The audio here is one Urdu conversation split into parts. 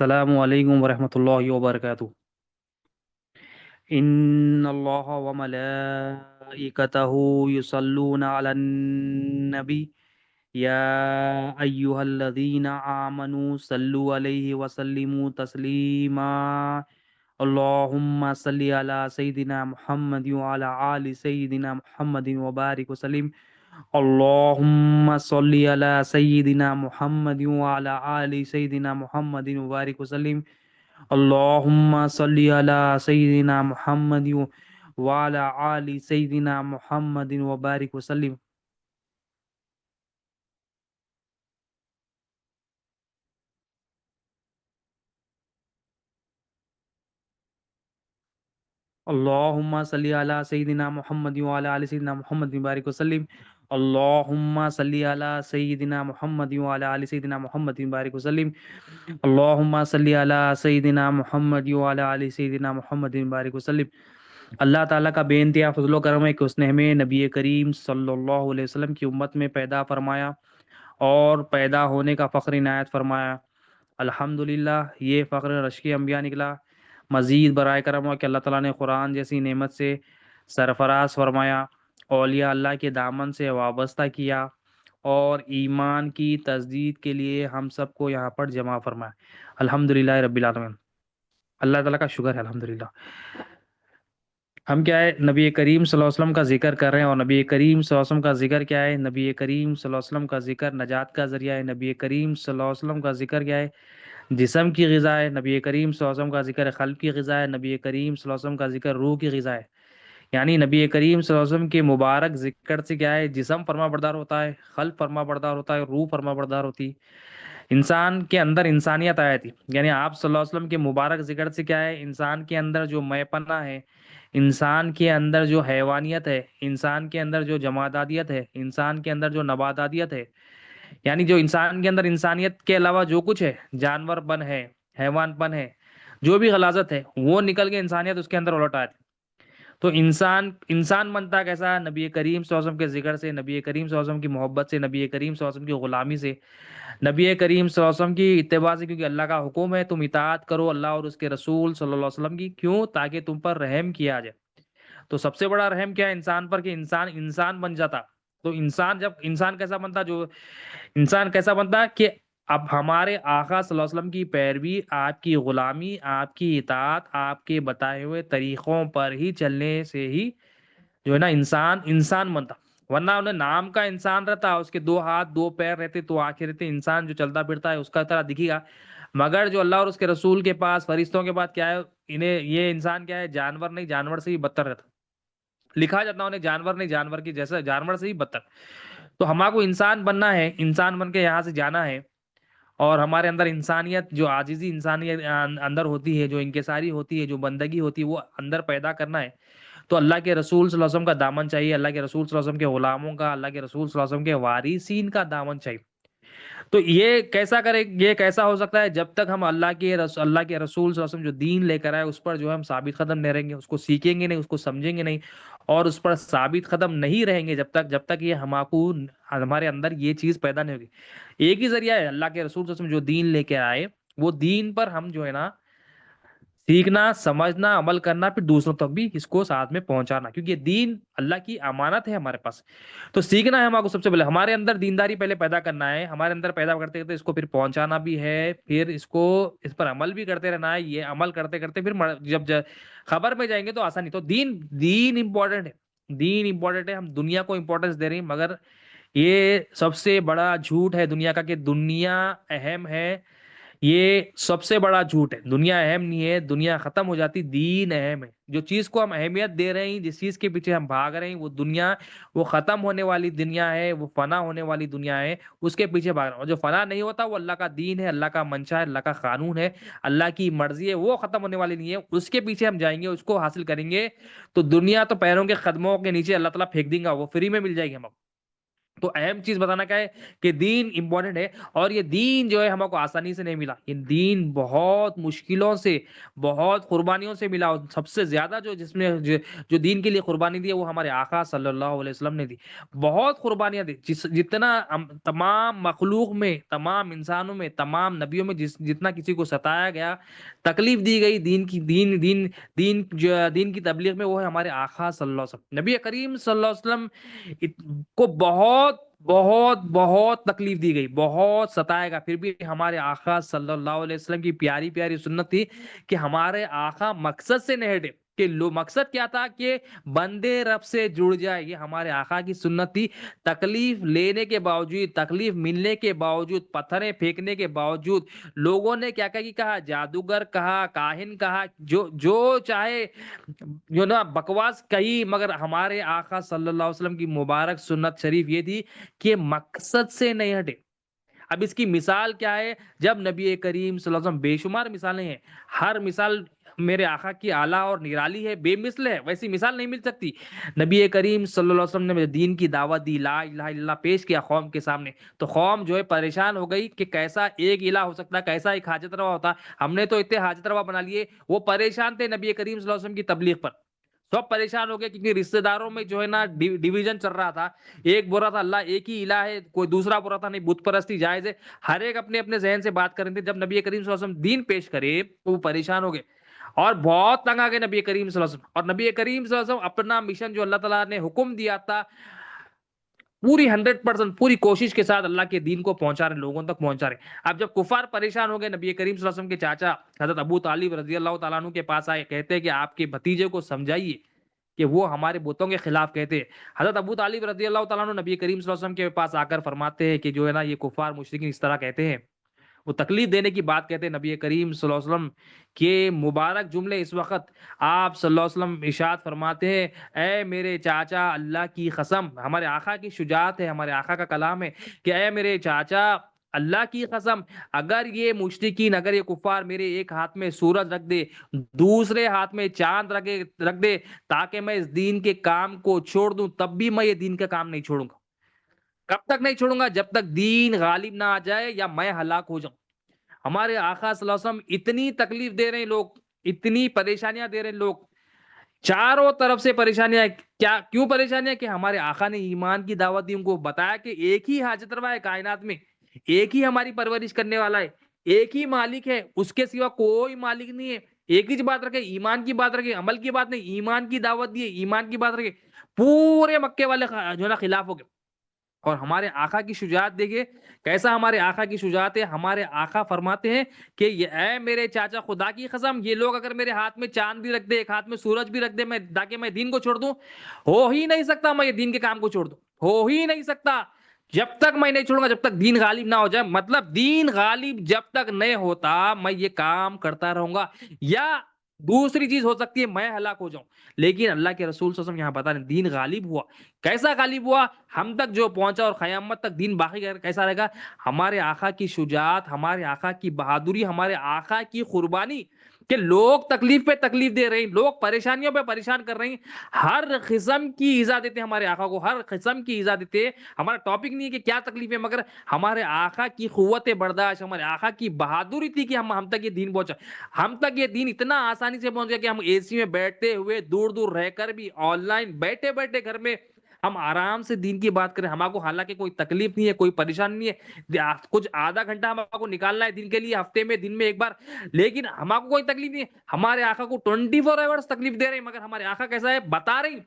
السلام علیکم ورحمۃ اللہ وبرکاتہ۔ ان اللہ وملائکتہ یصلون علی النبی یا ایہا الذین آمنوا صلوا علیہ وسلموا تسلیما۔ اللہم صلی علی سیدنا محمد وعلی آل سیدنا محمد وبارک وسلم۔ اللہم صلی علی سیدنا محمد وعلی آل سیدنا محمد وبارک وسلم۔ اللہم صلی علی سیدنا محمد وعلی آل سیدنا محمد وبارک وسلم۔ اللہم صلی علی سیدنا محمد وعلی آل سیدنا محمد وبارک وسلم۔ اللہم صلی علی سیدنا محمد وعلی آل سیدنا محمد وبارک وسلم۔ اللہم صلی علی سیدنا محمد وعلی آل سیدنا محمد وبارک وسلم۔ اللہ تعالیٰ کا بے انتہا فضل و کرم ہے کہ اس نے ہمیں نبی کریم صلی اللہ علیہ وسلم کی امت میں پیدا فرمایا اور پیدا ہونے کا فخر عنایت فرمایا۔ الحمدللہ یہ فخر رشک انبیاء نکلا۔ مزید برائے کرم ہوا کہ اللہ تعالیٰ نے قرآن جیسی نعمت سے سرفراز فرمایا، اولیاء اللہ کے دامن سے وابستہ کیا اور ایمان کی تجدید کے لیے ہم سب کو یہاں پر جمع فرمایا۔ الحمدللہ رب العالمین۔ اللہ تعالیٰ کا شکر ہے الحمدللہ۔ ہم کیا ہے نبی کریم صلی اللہ علیہ وسلم کا ذکر کر رہے ہیں، اور نبی کریم صلی اللہ علیہ وسلم کا ذکر کیا ہے؟ نبی کریم صلی اللہ علیہ وسلم کا ذکر نجات کا ذریعہ ہے۔ نبی کریم صلی اللہ علیہ وسلم کا ذکر کیا ہے؟ جسم کی غذا ہے۔ نبی کریم صلی اللہ علیہ وسلم کا ذکر قلب کی غذا ہے۔ نبی کریم صلی اللہ علیہ وسلم کا ذکر روح کی غذا ہے۔ یعنی نبی کریم صلی اللہ علیہ وسلم کے مبارک ذکر سے کیا ہے؟ جسم فرما بردار ہوتا ہے، قلب فرما بردار ہوتا ہے، روح فرما بردار ہوتی ہے، انسان کے اندر انسانیت آئی تھی۔ یعنی آپ صلی اللہ علیہ وسلم کے مبارک ذکر سے کیا ہے؟ انسان کے اندر جو میں پناہ ہے، انسان کے اندر جو حیوانیت ہے، انسان کے اندر جو جمادادیت ہے، انسان کے اندر جو نباتادیت ہے، یعنی جو انسان کے اندر انسانیت کے علاوہ جو کچھ ہے، جانور پن ہے، حیوان پن ہے، جو بھی غلاظت ہے، وہ نکل کے انسانیت اس کے اندر الٹ آتی۔ تو انسان بنتا کیسا؟ نبی کریم صلی اللہ علیہ وسلم کے ذکر سے، نبی کریم صلی اللہ علیہ وسلم کی محبت سے، نبی کریم صلی اللہ علیہ وسلم کی غلامی سے، نبی کریم صلی اللہ علیہ وسلم کی اتباع سے، کیونکہ اللہ کا حکم ہے تم اطاعت کرو اللہ اور اس کے رسول صلی اللہ علیہ وسلم کی۔ کیوں؟ تاکہ تم پر رحم کیا جائے۔ تو سب سے بڑا رحم کیا ہے انسان پر؟ کہ انسان بن جاتا۔ تو جب انسان کیسا بنتا؟ انسان کیسا بنتا کہ اب ہمارے آقا صلی اللہ علیہ وسلم کی پیروی، آپ کی غلامی، آپ کی اطاعت، آپ کے بتائے ہوئے طریقوں پر ہی چلنے سے ہی جو ہے نا انسان بنتا۔ ورنہ انہیں نام کا انسان رہتا، اس کے دو ہاتھ دو پیر رہتے تو آنکھیں رہتے، انسان جو چلتا پھرتا ہے اس کا طرح دکھے گا، مگر جو اللہ اور اس کے رسول کے پاس فرشتوں کے بعد کیا ہے، انہیں یہ انسان کیا ہے؟ جانور نہیں، جانور سے ہی بدتر رہتا، لکھا جاتا انہیں جانور نہیں، جانور کی جیسا، جانور سے ہی بدتر۔ تو ہمارا کو انسان بننا ہے، انسان بن کے یہاں سے جانا ہے، اور ہمارے اندر انسانیت، جو عاجزی انسانیت اندر ہوتی ہے، جو انکساری ہوتی ہے، جو بندگی ہوتی ہے، وہ اندر پیدا کرنا ہے۔ تو اللہ کے رسول صلی اللہ علیہ وسلم کا دامن چاہیے، اللہ کے رسول صلی اللہ علیہ وسلم کے غلاموں کا، اللہ کے رسول صلی اللہ علیہ وسلم کے وارثین کا دامن چاہیے۔ تو یہ کیسا کرے؟ یہ کیسا ہو سکتا ہے؟ جب تک ہم اللہ کے رسول صلی اللہ علیہ وسلم جو دین لے کر آئے اس پر جو ہے ہم ثابت قدم نہیں رہیں گے، اس کو سیکھیں گے نہیں، اس کو سمجھیں گے نہیں، اور اس پر ثابت قدم نہیں رہیں گے جب تک یہ ہمارے اندر یہ چیز پیدا نہیں ہوگی۔ ایک ہی ذریعہ ہے اللہ کے رسول صلی اللہ علیہ وسلم جو دین لے کے آئے، وہ دین پر ہم جو ہے نا سیکھنا، سمجھنا، عمل کرنا، پھر دوسروں تک بھی اس کو ساتھ میں پہنچانا، کیونکہ یہ دین اللہ کی امانت ہے ہمارے پاس۔ تو سیکھنا ہے ہمارے کو، سب سے پہلے ہمارے اندر دینداری پہلے پیدا کرنا ہے، ہمارے اندر پیدا کرتے کرتے اس کو پھر پہنچانا بھی ہے، پھر اس پر عمل بھی کرتے رہنا ہے۔ یہ عمل کرتے کرتے پھر جب خبر میں جائیں گے تو آسانی۔ تو دین امپورٹنٹ ہے، دین امپورٹنٹ ہے۔ ہم دنیا کو امپورٹنس دے رہے ہیں، مگر یہ سب سے بڑا جھوٹ ہے دنیا کا کہ دنیا اہم ہے۔ یہ سب سے بڑا جھوٹ ہے، دنیا اہم نہیں ہے، دنیا ختم ہو جاتی، دین اہم ہے۔ جو چیز کو ہم اہمیت دے رہے ہیں، جس چیز کے پیچھے ہم بھاگ رہے ہیں، وہ دنیا، وہ ختم ہونے والی دنیا ہے، وہ فنا ہونے والی دنیا ہے، اس کے پیچھے بھاگ رہے ہیں۔ اور جو فنا نہیں ہوتا وہ اللہ کا دین ہے، اللہ کا منشا ہے، اللہ کا قانون ہے، اللہ کی مرضی ہے، وہ ختم ہونے والی نہیں ہے، اس کے پیچھے ہم جائیں گے، اس کو حاصل کریں گے۔ تو دنیا تو پیروں کے قدموں کے نیچے اللہ تعالیٰ پھینک دیں گا، وہ فری میں مل جائے گی ہم کو۔ تو اہم چیز بتانا کیا ہے کہ دین امپورٹنٹ ہے، اور یہ دین جو ہے ہم کو آسانی سے نہیں ملا، یہ دین بہت مشکلوں سے، بہت قربانیوں سے ملا، اور سب سے زیادہ جو دین کے لیے قربانی دی ہے وہ ہمارے آقا صلی اللہ علیہ وسلم نے دی، بہت قربانیاں دی، جتنا تمام مخلوق میں، تمام انسانوں میں، تمام نبیوں میں جتنا کسی کو ستایا گیا، تکلیف دی گئی دین کی تبلیغ میں، وہ ہے ہمارے آقا صلی اللہ علیہ وسلم، نبی کریم صلی اللہ علیہ وسلم کو بہت بہت بہت تکلیف دی گئی، بہت ستایا گا، پھر بھی ہمارے آقا صلی اللہ علیہ وسلم کی پیاری پیاری سنت تھی کہ ہمارے آقا مقصد سے نہیں ہٹے، کہ مقصد کیا تھا کہ بندے رب سے جڑ جائے، یہ ہمارے آقا کی سنت تھی، تکلیف لینے کے باوجود، تکلیف ملنے کے باوجود، پتھریں پھینکنے کے باوجود، لوگوں نے کیا کہا، جادوگر کہا، کاہن کہا، جو چاہے جو نا بکواس کہی، مگر ہمارے آقا صلی اللہ علیہ وسلم کی مبارک سنت شریف یہ تھی کہ مقصد سے نہیں ہٹے۔ اب اس کی مثال کیا ہے؟ جب نبی کریم صلی اللہ علیہ وسلم، بے شمار مثالیں ہیں، ہر مثال میرے آقا کی اعلیٰ اور نرالی ہے، بے مثل ہے، ویسی مثال نہیں مل سکتی۔ نبی کریم صلی اللہ علیہ وسلم نے دین کی دعوت دی، لا الہ الا اللہ پیش کیا قوم کے سامنے، تو قوم جو ہے پریشان ہو گئی کہ کیسا ایک الہ ہو سکتا ہے، کیسا ایک حاجت روا ہوتا، ہم نے تو اتنے حاجت روا بنا لیے۔ وہ پریشان تھے نبی کریم صلی اللہ علیہ وسلم کی تبلیغ پر، سب پریشان ہو گئے، کیونکہ رشتہ داروں میں جو ہے نا ڈیویژن چل رہا تھا، ایک بول رہا تھا اللہ ایک ہی الہ ہے، کوئی دوسرا بول رہا تھا نہیں بت پرستی جائز ہے، ہر ایک اپنے اپنے ذہن سے بات کر رہے تھے۔ جب نبی کریم صلی اللہ علیہ وسلم دین پیش کرے تو وہ پریشان ہو گئے اور بہت تنگ آ گئے نبی کریم صلی اللہ علیہ وسلم، اور نبی کریم صلی اللہ علیہ وسلم اپنا مشن جو اللہ تعالیٰ نے حکم دیا تھا، پوری 100% پوری کوشش کے ساتھ اللہ کے دین کو پہنچا رہے، لوگوں تک پہنچا رہے۔ اب جب کفار پریشان ہو گئے، نبی کریم صلی اللہ علیہ وسلم کے چاچا حضرت ابو طالب رضی اللہ تعالیٰ عنہ کے پاس آئے، کہتے ہیں کہ آپ کے بھتیجے کو سمجھائیے کہ وہ ہمارے بتوں کے خلاف کہتے ہیں۔ حضرت ابو طالب رضی اللہ تعالیٰ عنہ نبی کریم صلی اللہ علیہ وسلم کے پاس آ کر فرماتے ہیں کہ جو ہے نا یہ کفار مشرکین اس طرح کہتے ہیں، وہ تکلیف دینے کی بات کہتے ہیں۔ نبی کریم صلی اللہ علیہ وسلم کے مبارک جملے اس وقت آپ صلی اللہ علیہ وسلم ارشاد فرماتے ہیں، اے میرے چاچا اللہ کی قسم، ہمارے آقا کی شجاعت ہے، ہمارے آقا کا کلام ہے کہ اے میرے چاچا اللہ کی قسم، اگر یہ مشرکین، اگر یہ کفار میرے ایک ہاتھ میں سورج رکھ دے، دوسرے ہاتھ میں چاند رکھ دے تاکہ میں اس دین کے کام کو چھوڑ دوں، تب بھی میں یہ دین کا کام نہیں چھوڑوں گا۔ کب تک نہیں چھوڑوں گا؟ جب تک دین غالب نہ آ جائے یا میں ہلاک ہو جاؤں۔ ہمارے آقا صلی اللہ علیہ وسلم اتنی تکلیف دے رہے ہیں لوگ، اتنی پریشانیاں دے رہے ہیں لوگ، چاروں طرف سے پریشانیاں، کیا کیوں پریشانیاں؟ کہ ہمارے آقا نے ایمان کی دعوت دی، ان کو بتایا کہ ایک ہی حاجت روا ہے کائنات میں، ایک ہی ہماری پرورش کرنے والا ہے، ایک ہی مالک ہے، اس کے سوا کوئی مالک نہیں ہے، ایک ہی بات رکھے، ایمان کی بات رکھے، عمل کی بات نہیں، ایمان کی دعوت دی، ایمان کی بات رکھے، پورے مکے والے جو ہے نا خلاف ہو گئے۔ اور ہمارے آقا کی شجاعت دیکھیے کیسا، ہمارے آقا کی شجاعت ہے، ہمارے آقا فرماتے ہیں کہ یہ اے میرے چاچا خدا کی قسم، یہ لوگ اگر میرے ہاتھ میں چاند بھی رکھ دے، ایک ہاتھ میں سورج بھی رکھ دے، میں تاکہ میں دین کو چھوڑ دوں، ہو ہی نہیں سکتا میں یہ دین کے کام کو چھوڑ دوں، ہو ہی نہیں سکتا، جب تک میں نہیں چھوڑوں گا، جب تک دین غالب نہ ہو جائے، مطلب دین غالب جب تک نہیں ہوتا میں یہ کام کرتا رہوں گا، یا دوسری چیز ہو سکتی ہے میں ہلاک ہو جاؤں۔ لیکن اللہ کے رسول صلی اللہ علیہ وسلم یہاں بتا رہے ہیں دین غالب ہوا، کیسا غالب ہوا؟ ہم تک جو پہنچا اور قیامت تک دین باقی کیسا رہے گا؟ ہمارے آقا کی شجاعت، ہمارے آقا کی بہادری، ہمارے آقا کی قربانی، کہ لوگ تکلیف پہ تکلیف دے رہے ہیں، لوگ پریشانیوں پہ پریشان کر رہے ہیں، ہر قسم کی ایذا دیتے ہیں ہمارے آقا کو، ہر قسم کی ایذا دیتے ہیں۔ ہمارا ٹاپک نہیں ہے کہ کیا تکلیف ہے، مگر ہمارے آقا کی قوت برداشت، ہمارے آقا کی بہادری تھی کہ ہم تک یہ دین پہنچا، ہم تک یہ دین اتنا آسانی سے پہنچ گیا کہ ہم اے سی میں بیٹھتے ہوئے، دور دور رہ کر بھی، آن لائن بیٹھے بیٹھے گھر میں ہم آرام سے دین کی بات کریں، ہمارے کو حالانکہ کوئی تکلیف نہیں ہے، کوئی پریشانی نہیں ہے، کچھ آدھا گھنٹہ ہمارے کو نکالنا ہے دین کے لیے، ہفتے میں دن میں ایک بار، لیکن ہمارے کو کوئی تکلیف نہیں ہے۔ ہمارے آقا کو 24 آورس تکلیف دے رہے ہیں، مگر ہمارے آقا کیسا ہے بتا رہے ہیں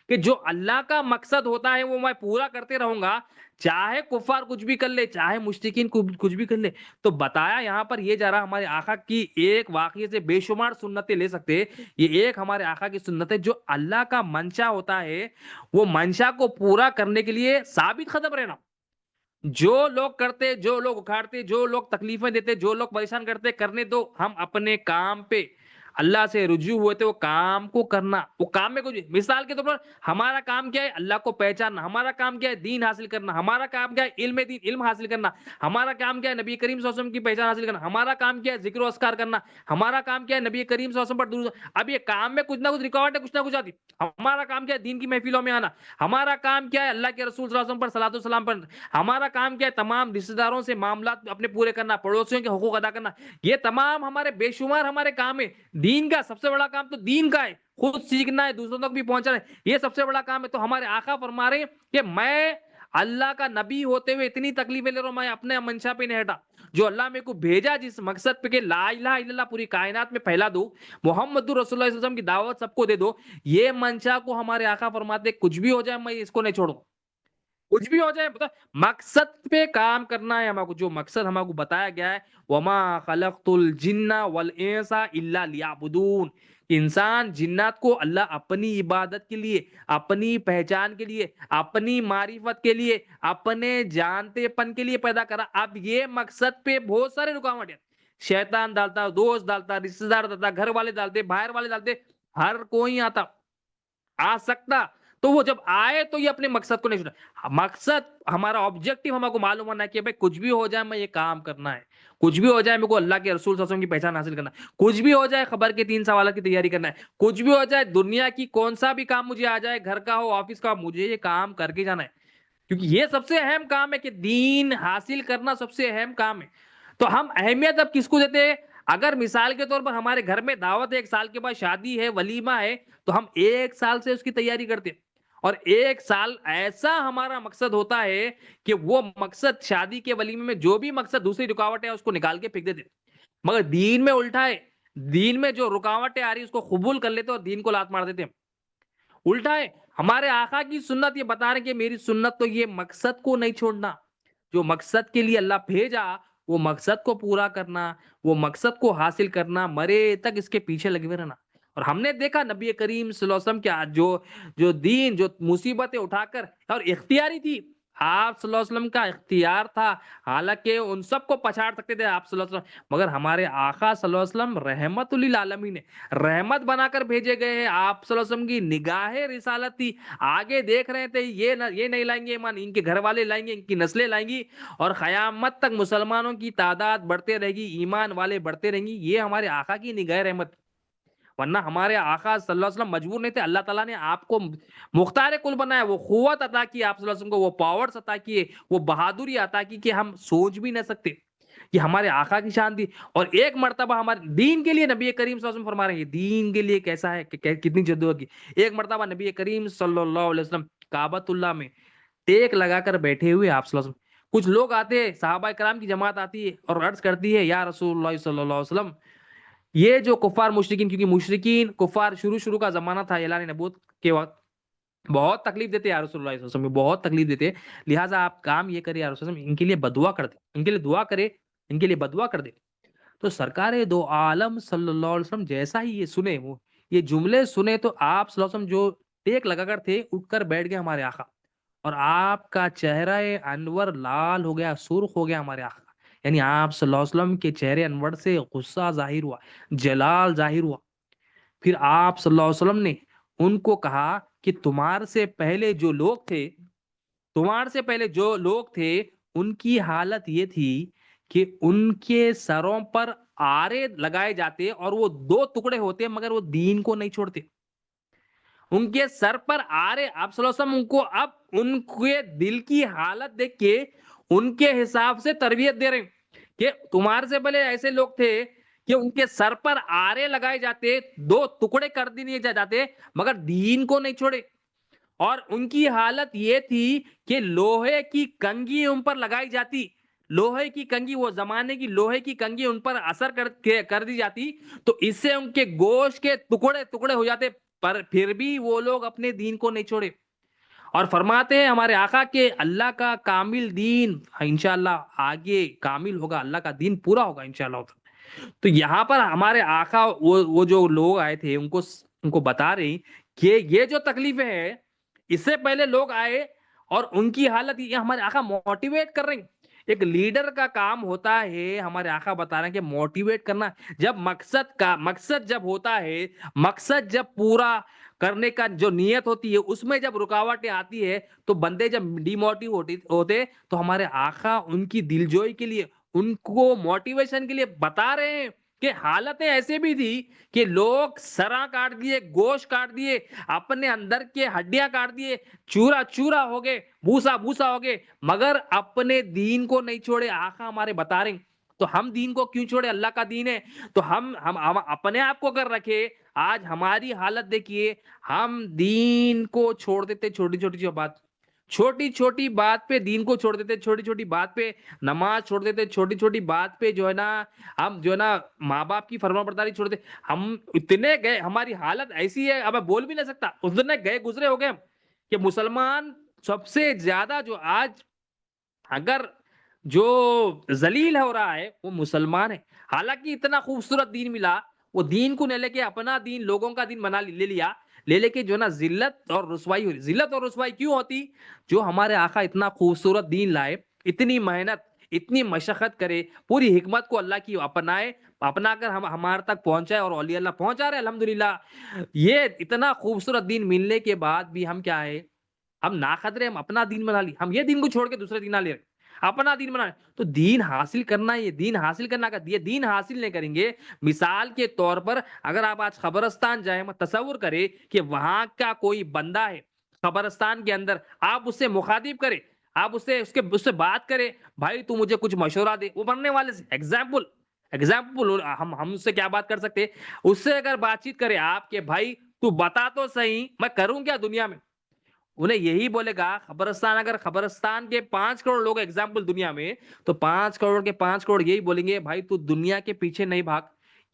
کہ جو اللہ کا مقصد ہوتا ہے وہ میں پورا کرتے رہوں گا، چاہے کفار کچھ بھی کر لے، چاہے مشرکین کچھ بھی کر لے۔ تو بتایا یہاں پر یہ جا رہا، ہمارے آقا کی ایک واقعے سے بے شمار سنتیں لے سکتے، یہ ایک ہمارے آقا کی سنت ہے، جو اللہ کا منشا ہوتا ہے وہ منشا کو پورا کرنے کے لیے ثابت قدم رہنا۔ جو لوگ کرتے، جو لوگ اکھاڑتے، جو لوگ تکلیفیں دیتے، جو لوگ پریشان کرتے، کرنے دو، ہم اپنے کام پہ، اللہ سے رجوع ہوئے تھے وہ کام کو کرنا، وہ کام میں کچھ مثال کے طور پر ہمارا کام کیا ہے؟ اللہ کو پہچاننا، ہمارا کام کیا ہے؟ دین حاصل کرنا، ہمارا کام کیا ہے؟ علم دین، علم حاصل کرنا، ہمارا کام کیا ہے؟ نبی کریم صلی اللہ علیہ وسلم کی پہچان حاصل کرنا، ہمارا کام کیا ہے؟ ذکر و اذکار کرنا، ہمارا کام کیا ہے؟ نبی کریم صلی اللہ علیہ وسلم پر درود۔ اب یہ کام میں کچھ نہ کچھ رکاوٹ ہے، کچھ نہ کچھ آتی۔ ہمارا کام کیا ہے؟ دین کی محفلوں میں آنا، ہمارا کام کیا ہے؟ اللہ کے رسول صلی اللہ علیہ وسلم پر صلاۃ والسلام پر، ہمارا کام کیا ہے؟ تمام رشتہ داروں سے معاملات اپنے پورے کرنا، پڑوسیوں کے حقوق ادا کرنا۔ یہ تمام ہمارے بے شمار ہمارے کام ہے۔ دین کا سب سے بڑا کام تو دین کا ہے، خود سیکھنا ہے، دوسروں تک بھی پہنچنا ہے، یہ سب سے بڑا کام ہے۔ تو ہمارے آقا فرما رہے ہیں کہ میں اللہ کا نبی ہوتے ہوئے اتنی تکلیفیں لے رہا ہوں، میں اپنے منشا پہ نہیں ہٹا۔ جو اللہ میرے کو بھیجا جس مقصد پہ کہ لا الہ الا اللہ پوری کائنات میں پھیلا دو، محمد رسول اللہ صلی اللہ علیہ وسلم کی دعوت سب کو دے دو، یہ منشا کو ہمارے آقا فرماتے کچھ بھی ہو جائے میں اس کو نہیں چھوڑوں، کچھ بھی ہو جائے پتا مقصد پہ کام کرنا ہے ہمارے کو، جو مقصد ہمارے کو بتایا گیا ہے وما خلقت الجن والانس الا لیعبدون، انسان جنات کو اللہ اپنی عبادت کے لیے، اپنی پہچان کے لیے، اپنی معرفت کے لیے، اپنے جانتے پن کے لیے پیدا کرا۔ اب یہ مقصد پہ بہت سارے رکاوٹ ہیں، شیطان ڈالتا، دوست ڈالتا، رشتہ دار ڈالتا، گھر والے ڈالتے، باہر والے ڈالتے، ہر کوئی آتا آ سکتا، تو وہ جب آئے تو یہ اپنے مقصد کو نہیں چھوڑا۔ مقصد ہمارا آبجیکٹو ہمارے کو معلوم ہونا ہے کہ بھائی کچھ بھی ہو جائے میں یہ کام کرنا ہے، کچھ بھی ہو جائے میرے کو اللہ کے رسول صلی اللہ علیہ وسلم کی پہچان حاصل کرنا ہے، کچھ بھی ہو جائے خبر کے 3 سوالات کی تیاری کرنا ہے، کچھ بھی ہو جائے دنیا کی کون سا بھی کام مجھے آ جائے، گھر کا ہو آفس کا، مجھے یہ کام کر کے جانا ہے، کیونکہ یہ سب سے اہم کام ہے کہ دین حاصل کرنا سب سے اہم کام ہے۔ تو ہم اہمیت اب کس کو دیتے ہیں؟ اگر مثال کے طور پر ہمارے گھر میں دعوت ہے، 1 سال کے بعد شادی ہے، ولیمہ ہے، تو ہم 1 سال سے اس کی تیاری کرتے ہیں، اور 1 سال ایسا ہمارا مقصد ہوتا ہے کہ وہ مقصد شادی کے ولیمے میں جو بھی مقصد دوسری رکاوٹ ہے اس کو نکال کے پھینک دیتے، مگر دین میں الٹا ہے، دین میں جو رکاوٹیں آ رہی اس کو قبول کر لیتے اور دین کو لات مار دیتے ہیں، الٹا ہے۔ ہمارے آقا کی سنت یہ بتا رہے ہیں کہ میری سنت تو یہ مقصد کو نہیں چھوڑنا، جو مقصد کے لیے اللہ بھیجا وہ مقصد کو پورا کرنا، وہ مقصد کو حاصل کرنا، مرے تک اس کے پیچھے لگے ہوئے رہنا۔ اور ہم نے دیکھا نبی کریم صلی اللہ علیہ وسلم کیا جو دین جو مصیبتیں اٹھا کر، اور اختیاری تھی، آپ صلی اللہ علیہ وسلم کا اختیار تھا، حالانکہ ان سب کو پچھاڑ سکتے تھے آپ صلی اللہ علیہ وسلم، مگر ہمارے آقا صلی اللہ علیہ وسلم رحمت للعالمین ہے، رحمت بنا کر بھیجے گئے ہیں، آپ صلی اللہ علیہ وسلم کی نگاہ رسالت تھی، آگے دیکھ رہے تھے یہ نہیں لائیں گے ایمان، ان کے گھر والے لائیں گے، ان کی نسلیں لائیں گی، اور قیامت تک مسلمانوں کی تعداد بڑھتے رہے گی، ایمان والے بڑھتے رہیں گی، یہ ہمارے آقا کی نگاہ رحمت۔ ورنہ ہمارے آقا صلی اللہ علیہ وسلم مجبور نہیں تھے، اللہ تعالیٰ نے آپ کو مختار کل بنایا، وہ قوت عطا کی آپ صلی اللہ علیہ وسلم کو، وہ پاورز عطا کیے، وہ بہادری عطا کی کہ ہم سوچ بھی نہ سکتے، یہ ہمارے آقا کی شان تھی۔ اور ایک مرتبہ ہمارے دین کے لیے نبی کریم صلی اللہ علیہ وسلم فرما رہے ہیں دین کے لیے کیسا ہے کہ کتنی جدوجہد کی۔ ایک مرتبہ نبی کریم صلی اللہ علیہ وسلم کعبۃ اللہ میں ٹیک لگا کر بیٹھے ہوئے آپ صلی اللہ علیہ وسلم، کچھ لوگ آتے ہیں، صحابہ کرام کی جماعت آتی ہے اور عرض کرتی ہے یا رسول اللہ صلی اللہ علیہ وسلم، یہ جو کفار مشرکین، کیونکہ مشرکین کفار شروع کا زمانہ تھا اعلان نبوت کے وقت، بہت تکلیف دیتے یا رسول اللہ صلی اللہ علیہ وسلم، بہت تکلیف دیتے، لہٰذا آپ کام یہ کرے یا رسول اللہ صلی اللہ علیہ وسلم، ان کے لیے بدعا کر دے، ان کے لیے دعا کرے، ان کے لیے بدعا کر دے۔ تو سرکار دو عالم صلی اللہ علیہ وسلم جیسا ہی یہ سنے، وہ یہ جملے سنے، تو آپ صلی اللہ علیہ وسلم جو ٹیک لگا کر تھے اٹھ کر بیٹھ گئے ہمارے آقا، اور آپ کا چہرہ انور لال ہو گیا، سرخ ہو گیا ہمارے آقا، یعنی آپ صلی اللہ علیہ وسلم کے چہرے انور سے غصہ ظاہر ہوا، جلال ظاہر ہوا۔ پھر آپ صلی اللہ علیہ وسلم نے ان کو کہا کہ تمہارے سے پہلے جو لوگ تھے، تمہارے سے پہلے جو لوگ تھے ان کی حالت یہ تھی کہ ان کے سروں پر آرے لگائے جاتے اور وہ 2 ٹکڑے ہوتے مگر وہ دین کو نہیں چھوڑتے، ان کے سر پر آرے، آپ صلی اللہ علیہ وسلم ان کو اب ان کے دل کی حالت دیکھ کے ان کے حساب سے تربیت دے رہے ہیں کہ تمہارے سے پہلے ایسے لوگ تھے کہ ان کے سر پر آرے لگائے جاتے، 2 ٹکڑے کر دیے جاتے مگر دین کو نہیں چھوڑے، اور ان کی حالت یہ تھی کہ لوہے کی کنگھی ان پر لگائی جاتی، لوہے کی کنگھی، وہ زمانے کی لوہے کی کنگھی ان پر اثر کر دی جاتی، تو اس سے ان کے گوشت کے ٹکڑے ٹکڑے ہو جاتے، پر پھر بھی وہ لوگ اپنے دین کو نہیں چھوڑے، اور فرماتے ہیں ہمارے آقا کہ اللہ کا کامل دین انشاءاللہ آگے کامل ہوگا، اللہ کا دین پورا ہوگا انشاءاللہ۔ تو یہاں پر ہمارے آقا وہ جو لوگ آئے تھے ان کو بتا رہے ہیں کہ یہ جو تکلیفیں ہیں اس سے پہلے لوگ آئے اور ان کی حالت یہ ہمارے آقا موٹیویٹ کر رہے ہیں، ایک لیڈر کا کام ہوتا ہے، ہمارے آقا بتا رہے ہیں کہ موٹیویٹ کرنا. جب مقصد جب ہوتا ہے، مقصد جب پورا کرنے کا جو نیت ہوتی ہے، اس میں جب رکاوٹیں آتی ہے تو بندے جب ڈی موٹیو ہوتے تو ہمارے آقا ان کی دلجوئی کے لیے، ان کو موٹیویشن کے لیے بتا رہے ہیں کہ حالتیں ایسے بھی تھی کہ لوگ سراں کاٹ دیے، گوشت کاٹ دیے، اپنے اندر کے ہڈیاں کاٹ دیے، چورا چورا ہو گئے، بھوسا بھوسا ہو گئے، مگر اپنے دین کو نہیں چھوڑے. آقا ہمارے بتا رہے ہیں تو ہم دین کو کیوں چھوڑے؟ اللہ کا دین ہے. تو ہم اپنے آپ کو کر رکھے. آج ہماری حالت دیکھیے، ہم دین کو چھوڑ دیتے چھوٹی چھوٹی بات پہ دین کو چھوڑ دیتے، چھوٹی چھوٹی بات پہ نماز چھوڑ دیتے، چھوٹی چھوٹی بات پہ جو ہے نا ہم جو ہے نا ماں باپ کی فرما برداری چھوڑ دیتے. ہم اتنے گئے، ہماری حالت ایسی ہے اب میں بول بھی نہیں سکتا. اس دن گئے گزرے ہو گئے ہم کہ مسلمان سب سے زیادہ جو آج اگر جو ذلیل ہو رہا ہے وہ مسلمان ہے. حالانکہ اتنا خوبصورت دین ملا، وہ دین کو نہ لے کے اپنا دین لوگوں کا دین بنا لے لیا، لے کے جو ہے نا ذلت اور رسوائی ہوئی. ذلت اور رسوائی کیوں ہوتی؟ جو ہمارے آقا اتنا خوبصورت دین لائے، اتنی محنت، اتنی مشقت کرے، پوری حکمت کو اللہ کی اپنا کر ہمارے تک پہنچائے، اور اولیاء اللہ پہنچا رہے الحمدللہ. یہ اتنا خوبصورت دین ملنے کے بعد بھی ہم کیا ہے؟ ہم ناقدرے، ہم اپنا دین بنا لی. ہم یہ دین کو چھوڑ کے دوسرے دین نہ لے رہے، اپنا دین بنا. تو دین حاصل کرنا، یہ دین حاصل کرنا کا یہ دین حاصل نہیں کریں گے. مثال کے طور پر اگر آپ آج قبرستان جائیں، تصور کریں کہ وہاں کا کوئی بندہ ہے قبرستان کے اندر، آپ اس سے مخاطب کریں، آپ اس سے بات کریں، بھائی تو مجھے کچھ مشورہ دے. وہ مرنے والے سے ایگزامپل ہم اس سے کیا بات کر سکتے؟ اس سے اگر بات چیت کرے آپ کہ بھائی تو بتا تو صحیح میں کروں کیا دنیا میں. انہیں یہی بولے گا قبرستان، اگر قبرستان کے 5 کروڑ لوگ ایگزامپل دنیا میں، تو 5 کروڑ کے 5 کروڑ یہی بولیں گے بھائی تو دنیا کے پیچھے نہیں بھاگ،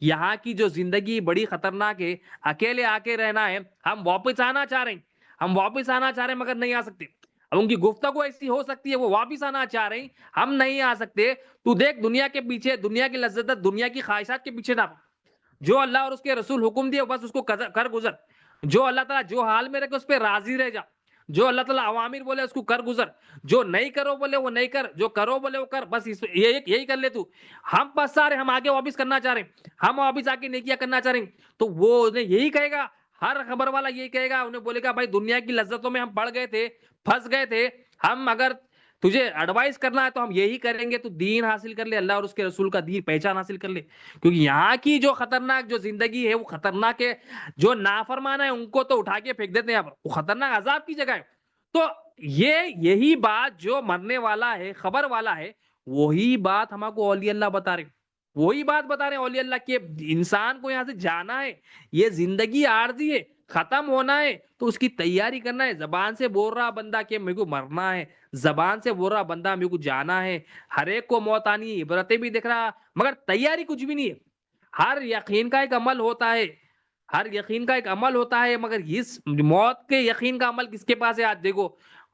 یہاں کی جو زندگی بڑی خطرناک ہے، اکیلے آ کے رہنا ہے. ہم واپس آنا چاہ رہے ہیں، مگر نہیں آ سکتے. اب ان کی گفتگو ایسی ہو سکتی ہے وہ واپس آنا چاہ رہے ہیں، ہم نہیں آ سکتے. تو دیکھ دنیا کے پیچھے، دنیا کی لذت، دنیا کی خواہشات کے پیچھے نہ. جو اللہ اور اس کے رسول حکم دیے بس اس کو کر گزر. جو اللہ تعالیٰ جو حال میں رکھے اس پہ راضی رہ جا. جو اللہ تعالیٰ عوامر بولے اس کو کر گزر. جو نہیں کرو بولے وہ نہیں کر، جو کرو بولے وہ کر. بس یہی کر لے تو. ہم بس سارے ہم آگے واپس کرنا چاہ رہے ہیں، ہم واپس آ کے نیکیاں کرنا چاہ رہے ہیں. تو وہ انہیں یہی کہے گا، ہر خبر والا یہی کہے گا، انہیں بولے گا بھائی دنیا کی لذتوں میں ہم پڑ گئے تھے، پھنس گئے تھے. ہم اگر تجھے ایڈوائز کرنا ہے تو ہم یہی کریں گے، تو دین حاصل کر لے، اللہ اور اس کے رسول کا دین پہچان حاصل کر لے. کیونکہ یہاں کی جو خطرناک جو زندگی ہے وہ خطرناک ہے. جو نافرمان ہے ان کو تو اٹھا کے پھینک دیتے ہیں، یہاں پر وہ خطرناک عذاب کی جگہ ہے. تو یہی بات جو مرنے والا ہے، خبر والا ہے، وہی بات ہم کو اولیاء اللہ بتا رہے ہیں. وہی بات بتا رہے ہیں اولیاء اللہ کہ انسان کو یہاں سے جانا ہے، یہ زندگی عارضی ہے، ختم ہونا ہے، تو اس کی تیاری کرنا ہے. زبان سے بول رہا بندہ کہ میرے کو مرنا ہے، زبان سے بول رہا بندہ میرے کو جانا ہے. ہر ایک کو موت آنی ہے، عبرتیں بھی دیکھ رہا، مگر تیاری کچھ بھی نہیں ہے. ہر یقین کا ایک عمل ہوتا ہے، مگر اس موت کے یقین کا عمل کس کے پاس ہے؟ آج دیکھو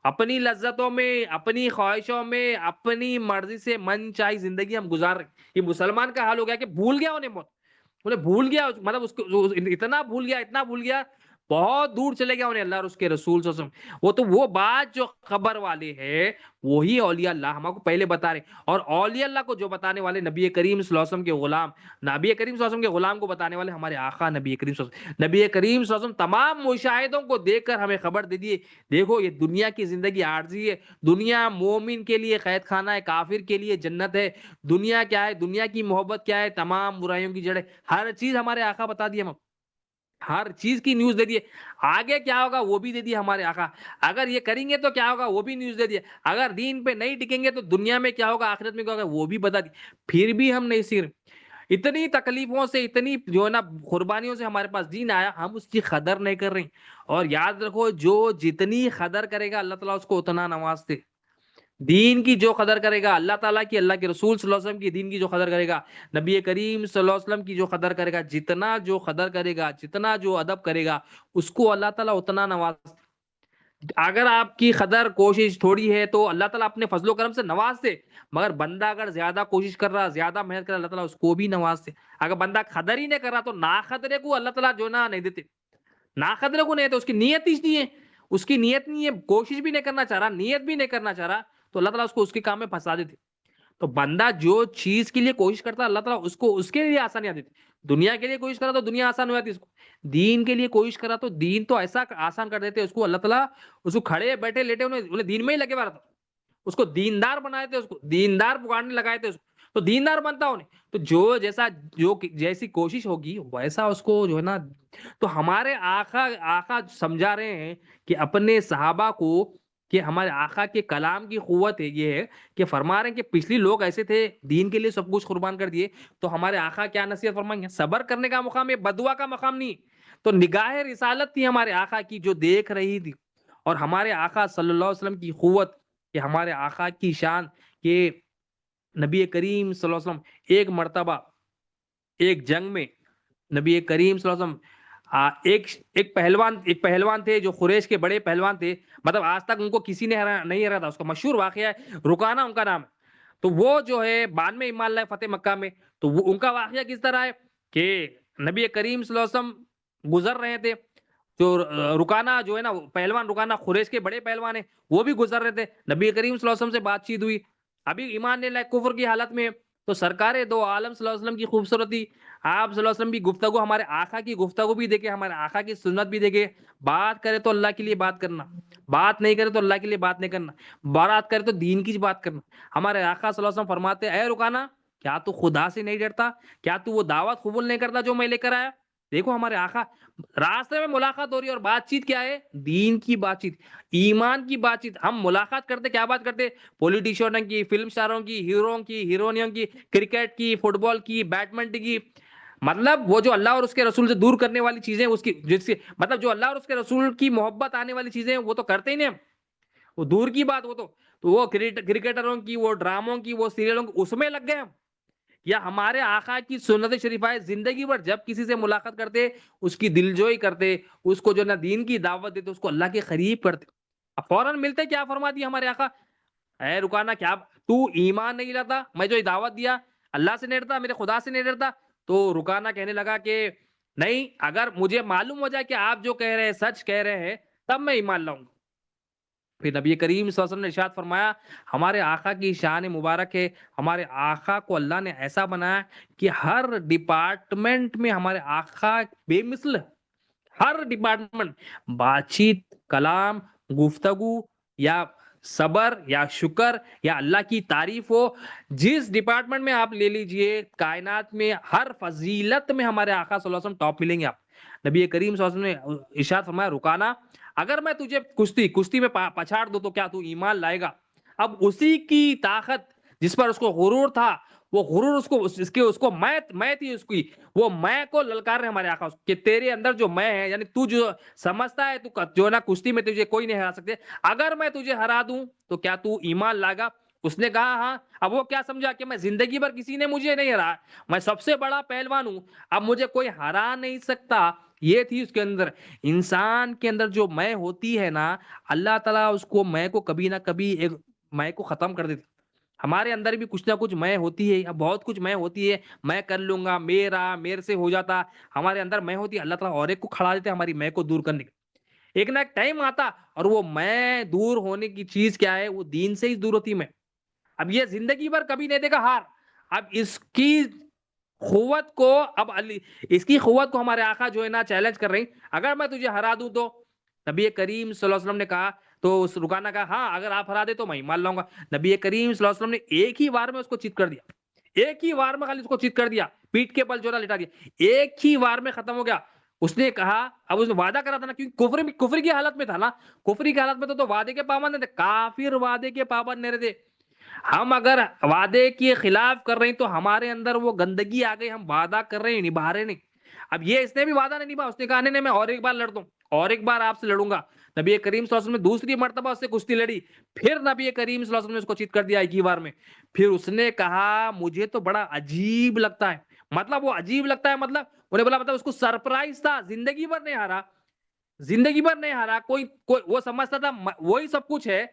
اپنی لذتوں میں، اپنی خواہشوں میں، اپنی مرضی سے من چاہی زندگی ہم گزار رہے ہیں. یہ مسلمان کا حال ہو گیا کہ بھول گیا انہیں بھول گیا، مطلب اس کو اتنا بھول گیا بہت دور چلے گیا انہیں اللہ اور اس کے رسول صلی اللہ علیہ وسلم. وہ بات جو خبر والے ہے وہی اولیاء اللہ ہم کو پہلے بتا رہے. اور اولیاء اللہ کو جو بتانے والے نبی کریم صلی اللہ علیہ وسلم کے غلام، نبی کریم صلی اللہ علیہ وسلم کے غلام کو بتانے والے ہمارے آقا نبی کریم صلی اللہ علیہ وسلم. نبی کریم صلی اللہ علیہ وسلم تمام مشاہدوں کو دیکھ کر ہمیں خبر دے دیے، دیکھو یہ دنیا کی زندگی عارضی ہے. دنیا مومن کے لیے قید خانہ ہے، کافر کے لیے جنت ہے. دنیا کیا ہے؟ دنیا کی محبت کیا ہے؟ تمام برائیوں کی جڑ ہے. ہر چیز ہمارے آقا بتا دیے، ہم ہر چیز کی نیوز دے دیے. آگے کیا ہوگا وہ بھی دے دیے ہمارے آقا. اگر یہ کریں گے تو کیا ہوگا وہ بھی نیوز دے دیے. اگر دین پہ نہیں ٹکیں گے تو دنیا میں کیا ہوگا، آخرت میں کیا ہوگا وہ بھی بتا دی. پھر بھی ہم نہیں سیر. اتنی تکلیفوں سے، اتنی جو ہے نا قربانیوں سے ہمارے پاس دین آیا، ہم اس کی قدر نہیں کر رہے. اور یاد رکھو جو جتنی قدر کرے گا اللہ تعالیٰ اس کو اتنا نوازتے. دین کی جو قدر کرے گا اللہ تعالیٰ کی، اللہ کے رسول صلی اللہ علیہ وسلم کی دین کی جو قدر کرے گا، نبی کریم صلی اللہ علیہ وسلم کی جو قدر کرے گا، جتنا جو قدر کرے گا، جتنا جو ادب کرے گا، اس کو اللہ تعالیٰ اتنا نواز. اگر آپ کی قدر کوشش تھوڑی ہے تو اللہ تعالیٰ اپنے فضل و کرم سے نوازتے. مگر بندہ اگر زیادہ کوشش کر رہا، زیادہ محنت کر رہا، اللہ تعالیٰ اس کو بھی نوازتے. اگر بندہ قدر ہی نہیں کر رہا تو نا قدرے کو اللہ تعالیٰ جو نا نہیں دیتے. نا قدرے کو نہیں تو اس کی نیت ہی نہیں ہے، کوشش بھی نہیں کرنا چاہ رہا، نیت بھی نہیں کرنا چاہ رہا، تو اللہ تعالیٰ اس کو اس کے کام میں پھنسا دیتے. تو بندہ جو چیز کے لیے کوشش کرتا ہے اللہ تعالیٰ اس کو اس کے لیے آسانیاں دیتے. دنیا کے لیے کوشش کرا تو دنیا آسان ہو جاتی اس کو. دین کے لیے کوشش کرا تو دین تو ایسا آسان کر دیتے اس کو اللہ تعالیٰ. اس کو کھڑے بیٹھے لیٹے انہیں دین میں ہی لگے ہوا رہتا. اس کو دیندار بنائے تھے, اس کو دیندار پکارنے لگائے تھے اس کو, تو دیندار بنتا انہیں. تو جو جیسا جو جیسی کوشش ہوگی ویسا اس کو جو ہے نا. تو ہمارے آقا سمجھا رہے ہیں کہ اپنے صحابہ کو, کہ ہمارے آقا کے کلام کی قوت ہے یہ ہے کہ فرما رہے ہیں کہ پچھلی لوگ ایسے تھے دین کے لیے سب کچھ قربان کر دیے. تو ہمارے آقا کیا نصیحت فرمائیں گے؟ صبر کرنے کا مقام ہے, بدعا کا مقام نہیں. تو نگاہ رسالت تھی ہمارے آقا کی جو دیکھ رہی تھی, اور ہمارے آقا صلی اللہ علیہ وسلم کی قوت, کہ ہمارے آقا کی شان کہ نبی کریم صلی اللہ علیہ وسلم ایک مرتبہ ایک جنگ میں نبی کریم صلی اللہ علیہ وسلم ایک پہلوان تھے جو قریش کے بڑے پہلوان تھے, مطلب آج تک ان کو کسی نے نہیں ہرا تھا. اس کا مشہور واقعہ ہے, رکانہ ان کا نام ہے. تو وہ جو ہے بعد میں ایمان لائے فتح مکہ میں. تو وہ ان کا واقعہ کس طرح ہے کہ نبی کریم صلی اللہ علیہ وسلم گزر رہے تھے, جو رکانہ جو ہے نا پہلوان, رکانہ قریش کے بڑے پہلوان ہیں, وہ بھی گزر رہے تھے. نبی کریم صلی اللہ علیہ وسلم سے بات چیت ہوئی, ابھی ایمان لے لائے کفر کی حالت میں. تو سرکار دو عالم صلی اللہ علیہ وسلم کی خوبصورتی, آپ صلی اللہ علیہ وسلم بھی گفتگو, ہمارے آقا کی گفتگو بھی دیکھے, ہمارے آقا کی سنت بھی دیکھے. بات کرے تو اللہ کے لیے بات کرنا, بات نہیں کرے تو اللہ کے لیے بات نہیں کرنا, بات کرے تو دین کی بات کرنا. ہمارے آقا صلی اللہ علیہ وسلم فرماتے اے رکانہ, کیا تو خدا سے نہیں ڈرتا؟ کیا تو وہ دعوت قبول نہیں کرتا جو میں لے کر آیا؟ دیکھو ہمارے آقا, راستے میں ملاقات ہو رہی ہے, اور بات چیت کیا ہے؟ دین کی بات چیت, ایمان کی بات چیت. ہم ملاقات کرتے کیا بات کرتے؟ پولیٹیشینوں کی, فلم سٹاروں کی, ہیرو کی, ہیروئنوں کی, کرکٹ کی, فٹ بال کی, بیڈمنٹن کی. مطلب وہ جو اللہ اور اس کے رسول سے دور کرنے والی چیزیں, اس کی جس سے مطلب جو اللہ اور اس کے رسول کی محبت آنے والی چیزیں وہ تو کرتے ہی نہیں ہم. وہ دور کی بات, تو وہ کرکٹروں کی, وہ ڈراموں کی, وہ سیریلوں کی, اس میں لگ گئے ہم. یا ہمارے آقا کی سنت شریفہ ہے, زندگی بھر جب کسی سے ملاقات کرتے اس کی دلجوئی کرتے, اس کو جو نا دین کی دعوت دیتے, اس کو اللہ کے قریب کرتے. اب فوراً ملتے کیا فرما دیا ہمارے آقا, اے رکانا کیا تو ایمان نہیں لاتا؟ میں جو دعوت دیا اللہ سے نہیں ڈرتا, میرے خدا سے نہیں ڈرتا؟ تو رکانا کہنے لگا کہ نہیں, اگر مجھے معلوم ہو جائے کہ آپ جو کہہ رہے ہیں سچ کہہ رہے ہیں تب میں ایمان لاؤں گا. پھر نبی کریم صلی اللہ علیہ وسلم نے ارشاد فرمایا, ہمارے آقا کی شان مبارک ہے, ہمارے آقا کو اللہ نے ایسا بنایا کہ ہر ڈپارٹمنٹ میں ہمارے آقا بے مثل. ہر ڈپارٹمنٹ, بات چیت, کلام, گفتگو, یا صبر, یا شکر, یا اللہ کی تعریف ہو, جس ڈپارٹمنٹ میں آپ لے لیجئے کائنات میں, ہر فضیلت میں ہمارے آقا صلی اللہ علیہ وسلم ٹاپ ملیں گے آپ. نبی کریم صلی اللہ علیہ وسلم نے ارشاد فرمایا, رکانا اگر میں تجھے کشتی میں پچھاڑ دوں تو کیا تو ایمان لائے گا؟ اب اسی کی طاقت جس پر اس کو غرور تھا, وہ غرور اس کو میں تھی اس کی, وہ میں کو للکار رہے ہمارے آقا کہ تیرے اندر جو میں ہے, یعنی تو جو سمجھتا ہے تو جو نا کشتی میں تجھے کوئی نہیں ہرا سکتے, اگر میں تجھے ہرا دوں تو کیا تو ایمان لائے گا؟ اس نے کہا ہاں. اب وہ کیا سمجھا کہ میں زندگی بھر کسی نے مجھے نہیں ہرا, میں سب سے بڑا پہلوان ہوں, اب مجھے کوئی ہرا نہیں سکتا. یہ تھی اس کے اندر. انسان کے اندر جو میں ہوتی ہے نا, اللہ تعالیٰ اس کو میں کو کبھی نہ کبھی ایک میں کو ختم کر دیتی. ہمارے اندر بھی کچھ نہ کچھ میں ہوتی ہے, بہت کچھ میں ہوتی ہے, میں کر لوں گا, میرے سے ہو جاتا. ہمارے اندر میں ہوتی ہے, اللہ تعالیٰ اور ایک کو کھڑا دیتے ہماری میں کو دور کرنے کا. ایک نہ ایک ٹائم آتا, اور وہ میں دور ہونے کی چیز کیا ہے, وہ دین سے ہی دور ہوتی میں. اب یہ زندگی بھر کبھی نہیں دیکھا ہار. اب اس کی قوت کو, اس کی قوت کو ہمارے آقا جو ہے نا چیلنج کر رہی, اگر میں تجھے ہرا دوں تو. نبی کریم صلی اللہ علیہ وسلم نے کہا, تو اس رکانا کہا ہاں اگر آپ ہرا دے تو میں مان لاؤں گا. نبی کریم صلی اللہ علیہ وسلم نے ایک ہی وار میں اس کو چیت کر دیا, ایک ہی وار میں خالی اس کو چیت کر دیا, پیٹ کے بل جو لٹا دیا, ایک ہی وار میں ختم ہو گیا. اس نے کہا, اب اس نے وعدہ کرا تھا نا, کیونکہ کفر کی حالت میں تھا نا, کفری کی حالت میں تو وعدے کے پابند نہیں تھے, کافر وعدے کے پابند نہیں رہتے. ہم اگر وعدے کے خلاف کر رہے ہیں تو ہمارے اندر وہ گندگی آ گئی, ہم وعدہ کر رہے ہیں نبھا رہے نہیں. اب یہ اس نے بھی وعدہ نہیں نبھا, اس نے کہا نہیں میں اور ایک بار لڑتا ہوں, اور ایک بار آپ سے لڑوں گا. نبی کریم صلی اللہ علیہ وسلم نے دوسری مرتبہ اس سے کشتی لڑی, پھر نبی کریم صلی اللہ علیہ وسلم نے اس کو چیت کر دیا ایک ہی بار میں. پھر اس نے کہا مجھے تو بڑا عجیب لگتا ہے, مطلب وہ عجیب لگتا ہے, مطلب انہوں نے بولا مطلب اس کو سرپرائز تھا, زندگی بھر نہیں ہارا, زندگی بھر نہیں ہارا. کوئی وہ سمجھتا تھا وہی سب کچھ ہے,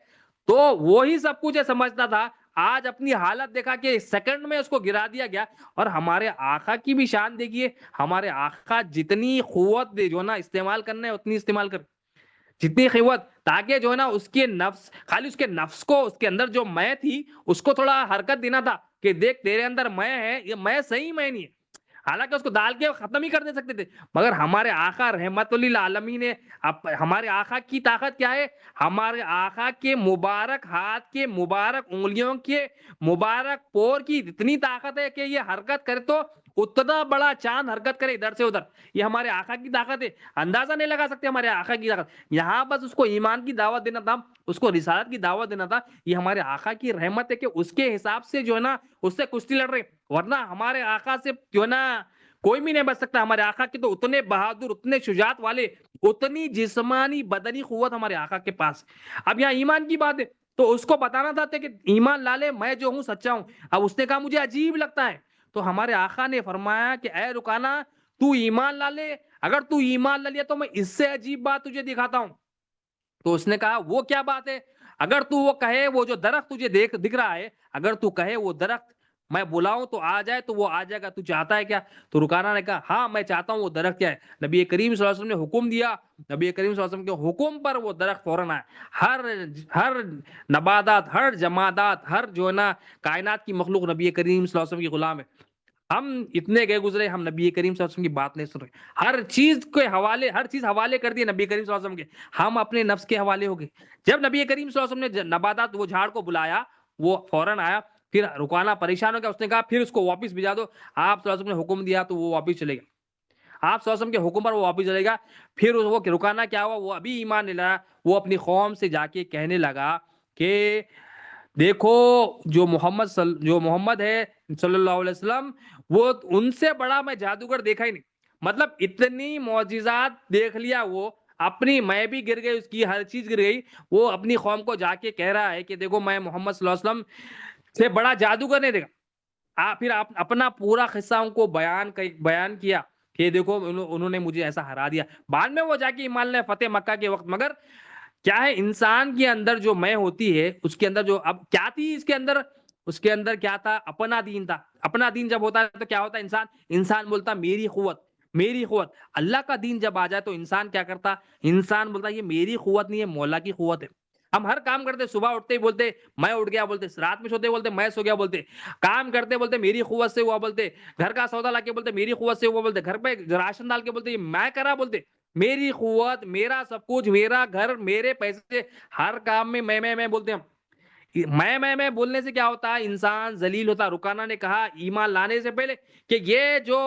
تو وہی سب کچھ ہے سمجھتا تھا. آج اپنی حالت دیکھا کہ سیکنڈ میں اس کو گرا دیا گیا. اور ہمارے آقا کی بھی شان دیکھیے, ہمارے آقا جتنی قوت دے جو نا استعمال کرنا ہے اتنی استعمال کر. جتنی قوت، تاکہ جو ہے نا اس کے نفس، خالی اس کے نفس کو، اس کے اندر جو میں تھی اس کو تھوڑا حرکت دینا تھا کہ دیکھ تیرے اندر میں ہے، یہ میں صحیح میں نہیں ہے، حالانکہ اس کو ڈال کے ختم ہی کر دے سکتے تھے، مگر ہمارے آقا رحمت للعالمین نے ہمارے آقا کی طاقت کیا ہے، ہمارے آقا کے مبارک ہاتھ کے مبارک انگلیوں کے مبارک پور کی اتنی طاقت ہے کہ یہ حرکت کرے تو اتنا بڑا چاند حرکت کرے ادھر سے ادھر، یہ ہمارے آقا کی طاقت ہے، اندازہ نہیں لگا سکتے ہمارے آقا کی طاقت، یہاں بس اس کو ایمان کی دعوت دینا تھا، اس کو رسالت کی دعوت دینا تھا، یہ ہمارے آقا کی رحمت ہے کہ اس کے حساب سے جو ہے نا اس سے کشتی لڑ رہے، ورنہ ہمارے آقا سے جو ہے نا کوئی بھی نہیں بچ سکتا، ہمارے آقا کے تو اتنے بہادر، اتنے شجاعت والے، اتنی جسمانی بدنی قوت ہمارے آقا کے پاس۔ اب یہاں ایمان کی بات ہے تو اس کو بتانا تھا کہ ایمان لا لے، میں جو ہوں سچا ہوں، اب اس نے کہا مجھے عجیب لگتا ہے، تو ہمارے آقا نے فرمایا کہ اے رکانا تو ایمان لا لے، اگر تو ایمان لا لیا تو میں اس سے عجیب بات تجھے دکھاتا ہوں، تو اس نے کہا وہ کیا بات ہے، اگر تو وہ کہے وہ جو درخت تجھے دکھ رہا ہے، اگر تو کہے وہ درخت میں بلاؤں تو آ جائے تو وہ آ جائے گا، تو چاہتا ہے کیا؟ تو رکانا نے کہا ہاں میں چاہتا ہوں، وہ درخت کیا ہے؟ نبی کریم صلی اللہ علیہ وسلم نے حکم دیا، نبی کریم صلی اللہ علیہ وسلم کے حکم پر وہ درخت فوراً آیا، ہر ہر نباتات، ہر جمادات، ہر جو ہے نا کائنات کی مخلوق نبی کریم صلی اللہ علیہ وسلم کی غلام ہے، ہم اتنے گئے گزرے، ہم نبی کریم صلی اللہ علیہ وسلم کی بات نہیں سن رہے، ہر چیز کے حوالے، ہر چیز حوالے کر دیے نبی کریم صلی اللہ علیہ وسلم کے، ہم اپنے نفس کے حوالے ہو گئے، جب نبی کریم صلی اللہ علیہ وسلم نے نباتات وہ جھاڑ کو بلایا، وہ فوراً آیا، پھر رکانا پریشان ہو گیا، اس نے کہا پھر اس کو واپس بھیجا دو، آپ صلی اللہ علیہ وسلم نے حکم دیا تو وہ واپس چلے گا، آپ صلی اللہ علیہ وسلم کے حکم پر وہ واپس چلے گا، پھر وہ رکانا کیا ہوا، وہ ابھی ایمان نہیں لایا، وہ اپنی قوم سے جا کے کہنے لگا کہ دیکھو جو محمد ہے صلی اللہ علیہ وسلم، وہ ان سے بڑا میں جادوگر دیکھا ہی نہیں، مطلب اتنی معجزات دیکھ لیا وہ، اپنی میں بھی گر گئی، اس کی ہر چیز گر گئی، وہ اپنی قوم کو جا کے کہہ رہا ہے کہ دیکھو میں محمد صلی اللہ علیہ وسلم سے بڑا جادوگر نہیں دیکھا، پھر آپ اپنا پورا قصہ ان کو بیان کیا کہ دیکھو انہوں نے مجھے ایسا ہرا دیا، بعد میں وہ جا کے ایمان لائے فتح مکہ کے وقت، مگر کیا ہے انسان کے اندر جو میں ہوتی ہے، اس کے اندر جو اب کیا تھی، اس کے اندر کیا تھا، اپنا دین تھا، اپنا دین جب ہوتا ہے تو کیا ہوتا ہے، انسان بولتا میری قوت، میری قوت، اللہ کا دین جب آ جائے تو انسان کیا کرتا، انسان بولتا یہ میری قوت نہیں ہے، مولا کی قوت ہے، ہم ہر کام کرتے صبح اٹھتے ہی بولتے میں اٹھ گیا بولتے، رات میں سوتے بولتے میں سو گیا بولتے، کام کرتے بولتے میری قوت سے ہوا بولتے، گھر کا سودا لا کے بولتے میری قوت سے ہوا بولتے، گھر پہ راشن ڈال کے بولتے یہ میں کرا بولتے، میری قوت، میرا سب کچھ، میرا گھر، میرے پیسے، ہر کام میں میں بولتے ہیں ہم، میں بولنے سے کیا ہوتا ہے، انسان ذلیل ہوتا، رکانا نے کہا ایمان لانے سے پہلے کہ یہ جو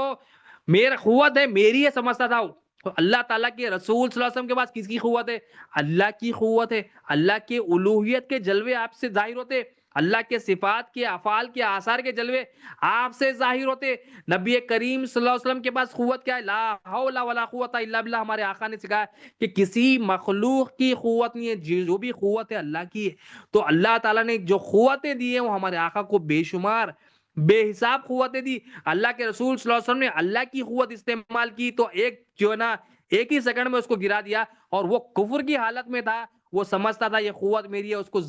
میرا قوت ہے میری ہے سمجھتا تھا وہ، تو اللہ تعالیٰ کے رسول صلی اللہ علیہ وسلم کے پاس کس کی قوت ہے، اللہ کی قوت ہے، اللہ کے الوہیت کے جلوے آپ سے ظاہر ہوتے، اللہ کے صفات کے افعال کے آثار کے جلوے آپ سے ظاہر ہوتے، نبی کریم صلی اللہ علیہ وسلم کے پاس قوت کیا ہے، لا حول ولا قوت الا باللہ، ہمارے آقا نے سکھایا کہ کسی مخلوق کی قوت نہیں ہے، جو بھی قوت ہے اللہ کی ہے، تو اللہ تعالیٰ نے جو قوتیں دی ہیں وہ ہمارے آقا کو بے شمار بے حساب قوتیں دی، اللہ کے رسول صلی اللہ علیہ وسلم نے اللہ کی قوت استعمال کی تو ایک جو ہے نا ایک ہی سیکنڈ میں اس کو گرا دیا، اور وہ کفر کی حالت میں تھا، وہ سمجھتا تھا یہ قوت میری ہے، اس کو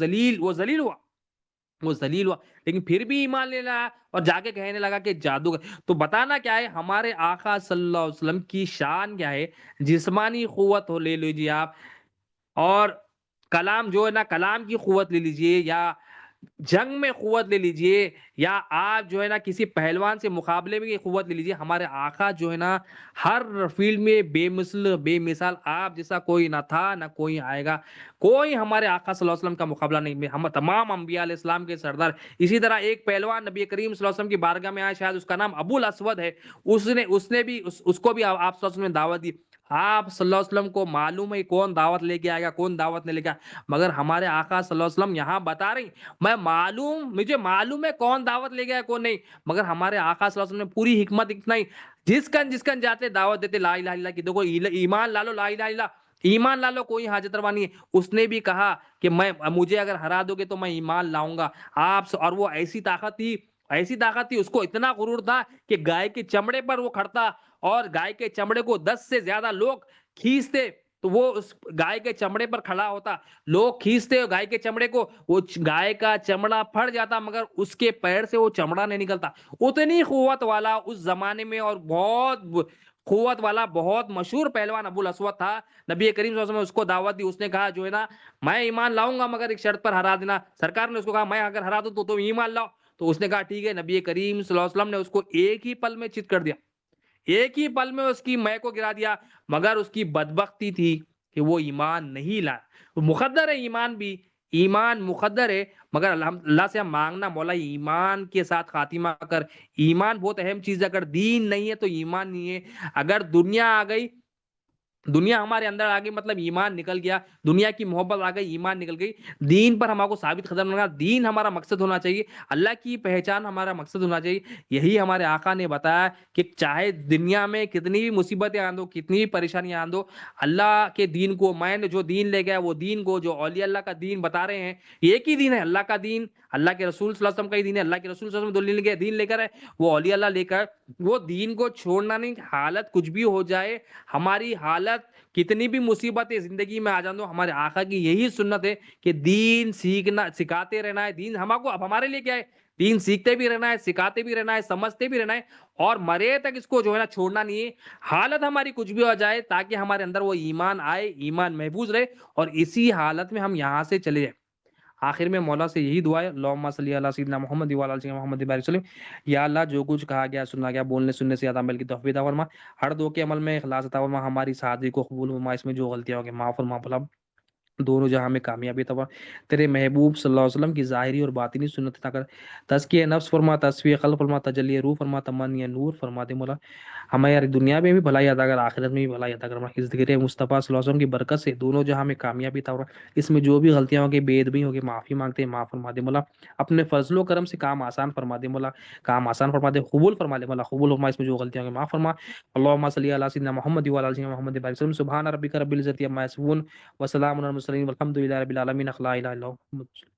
وہ ذلیل ہوا، لیکن پھر بھی ایمان لے لایا اور جا کے کہنے لگا کہ جادو، تو بتانا کیا ہے، ہمارے آقا صلی اللہ علیہ وسلم کی شان کیا ہے، جسمانی قوت ہو لے لیجیے آپ، اور کلام جو ہے نا کلام کی قوت لے لیجیے، یا جنگ میں قوت لے لیجیے، یا آپ جو ہے نا کسی پہلوان سے مقابلے میں قوت لے لیجیے، ہمارے آقا جو ہے نا ہر فیلڈ میں بے مثل بے مثال، آپ جیسا کوئی نہ تھا نہ کوئی آئے گا، کوئی ہمارے آقا صلی اللہ علیہ وسلم کا مقابلہ نہیں، ہم تمام انبیاء علیہ السلام کے سردار، اسی طرح ایک پہلوان نبی کریم صلی اللہ علیہ وسلم کی بارگاہ میں آیا، شاید اس کا نام ابو الاسود ہے، اس نے بھی اس کو بھی آپ صلی اللہ علیہ وسلم نے دعوت دی، آپ صلی اللہ علیہ وسلم کو معلوم ہے کون دعوت لے کے آئے گا کون دعوت نہیں لے گا، مگر ہمارے آقا صلی اللہ علیہ وسلم یہاں بتا رہی مجھے معلوم ہے کون دعوت لے گیا کون نہیں، مگر ہمارے آقا صلی اللہ علیہ وسلم نے پوری حکمت اتنا ہی، جس کن جاتے دعوت دیتے لا الہ الا اللہ کی، دیکھو ایمان لا لو، لا الہ الا اللہ ایمان لا لو، کوئی حاجت روا نہیں ہے، اس نے بھی کہا کہ مجھے اگر ہرا دو گے تو میں ایمان لاؤں گا اور وہ ایسی طاقت تھی، اس کو اتنا غرور تھا کہ گائے کے چمڑے پر وہ کھڑتا، اور گائے کے چمڑے کو 10 سے زیادہ لوگ کھینچتے، تو وہ اس گائے کے چمڑے پر کھڑا ہوتا، لوگ کھینچتے گائے کے چمڑے کو، وہ گائے کا چمڑا پھٹ جاتا مگر اس کے پیر سے وہ چمڑا نہیں نکلتا۔ اتنی قوت والا اس زمانے میں اور بہت قوت والا بہت مشہور پہلوان ابو الاسود تھا۔ نبی کریم صلی اللہ علیہ وسلم نے اس کو دعوت دی، اس نے کہا جو ہے نا میں ایمان لاؤں گا مگر ایک شرط پر ہرا دینا۔ سرکار نے اس کو کہا میں اگر ہرا دوں تو تم ایمان لاؤ، تو اس نے کہا ٹھیک ہے۔ نبی کریم صلی اللہ علیہ وسلم نے اس کو ایک ہی پل میں چت کر دیا، ایک ہی پل میں اس کی مے کو گرا دیا، مگر اس کی بدبختی تھی کہ وہ ایمان نہیں لایا۔ مقدر ہے ایمان بھی، ایمان مقدر ہے، مگر اللہ سے ہم مانگنا مولا ایمان کے ساتھ خاتمہ کر۔ ایمان بہت اہم چیز ہے، اگر دین نہیں ہے تو ایمان نہیں ہے۔ اگر دنیا آ گئی، دنیا ہمارے اندر آ گئی مطلب ایمان نکل گیا، دنیا کی محبت آ گئی ایمان نکل گئی۔ دین پر ہمارا کو ثابت قدم رہنا، دین ہمارا مقصد ہونا چاہیے، اللہ کی پہچان ہمارا مقصد ہونا چاہیے۔ یہی ہمارے آقا نے بتایا کہ چاہے دنیا میں کتنی بھی مصیبتیں آندو، کتنی بھی پریشانیاں آندو، اللہ کے دین کو، میں نے جو دین لے گیا وہ دین کو، جو اولیاء اللہ کا دین بتا رہے ہیں، ایک ہی دین ہے اللہ کا دین، اللہ کے رسول صلی اللہ علیہ وسلم کا ہی دین ہے، اللہ کے رسول صلی اللہ علیہ وسلم جو دین لے کر ہے وہ اولیاء اللہ لے کر، وہ دین کو چھوڑنا نہیں۔ حالت کچھ بھی ہو جائے، ہماری حالت کتنی بھی مصیبتیں زندگی میں آ جان دو، ہمارے آقا کی یہی سنت ہے کہ دین سیکھنا، سکھاتے رہنا ہے۔ دین ہمارے کو اب ہمارے لیے کیا ہے، دین سیکھتے بھی رہنا ہے، سکھاتے بھی رہنا ہے، سمجھتے بھی رہنا ہے، اور مرے تک اس کو جو ہے نا چھوڑنا نہیں ہے۔ حالت ہماری کچھ بھی ہو جائے تاکہ ہمارے اندر وہ ایمان آئے، ایمان محفوظ رہے، اور اسی حالت میں ہم یہاں سے چلے جائیں۔ آخر میں مولا سے یہی دعا ہے، اللہم صلی علی سیدنا محمد وعلی آل سیدنا محمد بارک وسلم۔ یا اللہ جو کچھ کہا گیا سنا گیا، بولنے سننے سے زیادہ عمل کی توفیق عطا فرما، ہر دو کے عمل میں اخلاص عطا فرما، ہماری سعادت کو قبول فرما، اس میں جو غلطیاں ہوں گی معاف فرما، بھلا دونوں جہاں میں کامیابی تبا تیرے محبوب صلی اللہ علیہ وسلم کی ظاہری اور باطنی سنت عطا کر، تزکیہ نفس فرما، تصفیہ قلب فرما، تجلی روح فرما، تمنی نور فرما دے مولا۔ ہمیں یار دنیا میں بھی بھلائی عطا کر، آخرت میں بھی بھلائی عطا کر، اس ذکر مصطفیٰ صلی اللہ علیہ وسلم کی برکت سے دونوں جہاں میں کامیابی عطا فرما۔ اس میں جو بھی غلطیاں ہوں گی، بے ادبی ہوگی، معافی مانگتے ہیں، معاف فرما دے مولا۔ اپنے فضل و کرم سے کام آسان فرما دے مولا، کام آسان فرما دے، قبول فرما دے مولا، قبول فرما، اس میں جو غلطیاں ہوں گی معاف فرما۔ اللهم صل علی سیدنا محمد وعلی آل سیدنا محمد بارک وسلم، سبحان ربک رب العزة عما یصفون وسلام علی المرسلین والحمد للہ رب العالمین، لا الہ الا اللہ۔